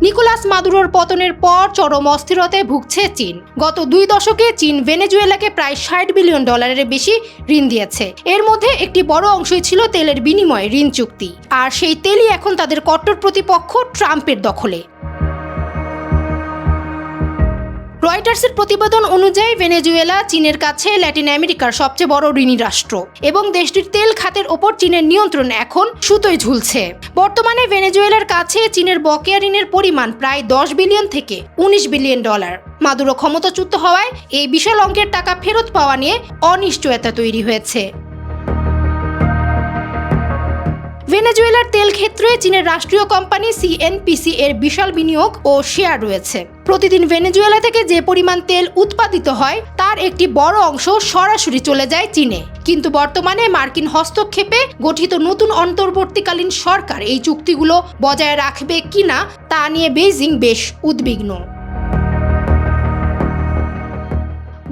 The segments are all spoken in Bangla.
নিকোলাস মাদুরোর পতনের পর চরম অস্থিরতায় ভুগছে চীন। গত 2 দশকে চীন ভেনেজুয়েলাকে প্রায় $60 বিলিয়ন বেশি ঋণ দিয়েছে। এর মধ্যে একটি বড় অংশই ছিল তেলের বিনিময়ে ঋণ চুক্তি, আর সেই তেলই এখন তাদের কট্টর প্রতিপক্ষ ট্রাম্পের দখলে। রয়টার্সের প্রতিবেদন অনুযায়ী ভেনেজুয়েলা চীনের কাছে ল্যাটিন আমেরিকার সবচেয়ে বড় ঋণী রাষ্ট্র এবং দেশটির তেল খাতের ওপর চীনের নিয়ন্ত্রণ এখন সুতোয় ঝুলছে। বর্তমানে ভেনেজুয়েলার কাছে চীনের বকেয়া ঋণের পরিমাণ প্রায় $10 বিলিয়ন থেকে $19 বিলিয়ন। মাদুরো ক্ষমতাচ্যুত হওয়ায় এই বিশাল অঙ্কের টাকা ফেরত পাওয়া নিয়ে অনিশ্চয়তা তৈরি হয়েছে। ভেনেজুয়েলার তেল ক্ষেত্রে চীনের রাষ্ট্রীয় কোম্পানি সিএনপিসি এর বিশাল বিনিয়োগ ও শেয়ার রয়েছে। প্রতিদিন ভেনেজুয়েলা থেকে যে পরিমাণ তেল উৎপাদিত হয় তার একটি বড় অংশ সরাসরি চলে যায় চীনে। কিন্তু বর্তমানে মার্কিন হস্তক্ষেপে গঠিত নতুন অন্তর্বর্তীকালীন সরকার এই চুক্তিগুলো বজায় রাখবে কিনা তা নিয়ে বেইজিং বেশ উদ্বিগ্ন।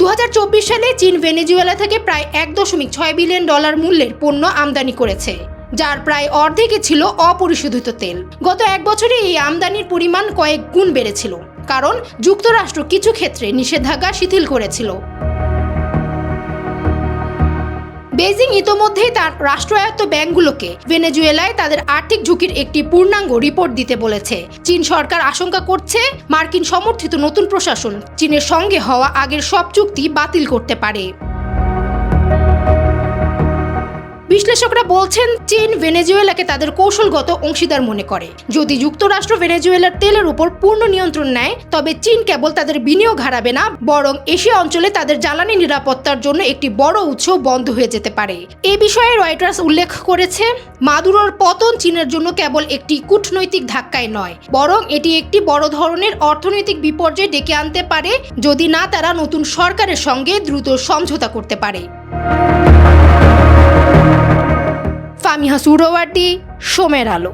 2024 সালে চীন ভেনেজুয়েলা থেকে প্রায় $1.6 বিলিয়ন মূল্যের পণ্য আমদানি করেছে, যার প্রায় অর্ধেকই ছিল অপরিশোধিত তেল। গত 1 বছরে এই আমদানির পরিমাণ কয়েক গুণ বেড়েছিল, কারণ যুক্তরাষ্ট্র কিছু ক্ষেত্রে নিষেধাজ্ঞা শিথিল করেছিল। বেইজিং ইতোমধ্যেই তার রাষ্ট্রায়ত্ত ব্যাংকগুলোকে ভেনেজুয়েলায় তাদের আর্থিক ঝুঁকির একটি পূর্ণাঙ্গ রিপোর্ট দিতে বলেছে। চীন সরকার আশঙ্কা করছে মার্কিন সমর্থিত নতুন প্রশাসন চীনের সঙ্গে হওয়া আগের সব চুক্তি বাতিল করতে পারে। বিশ্লেষকরা বলছেন চীন ভেনেজুয়েলাকে তাদের কৌশলগত অংশীদার মনে করে। যদি যুক্তরাষ্ট্র ভেনেজুয়েলার তেলের উপর পূর্ণ নিয়ন্ত্রণ নেয়, তবে চীন কেবল তাদের বিনিয়োগ হারাবে না, বরং এশিয়া অঞ্চলে তাদের জ্বালানি নিরাপত্তার জন্য একটি বড় উৎস বন্ধ হয়ে যেতে পারে। এই বিষয়ে রয়টার্স উল্লেখ করেছে, মাদুরোর পতন চীনের জন্য কেবল একটি কূটনৈতিক ধাক্কাই নয়, বরং এটি একটি বড় ধরনের অর্থনৈতিক বিপর্যয় ডেকে আনতে পারে যদি না তারা নতুন সরকারের সঙ্গে দ্রুত সমঝোতা করতে পারে। ফামিহা সুহরাওয়ার্দী, সময়ের আলো।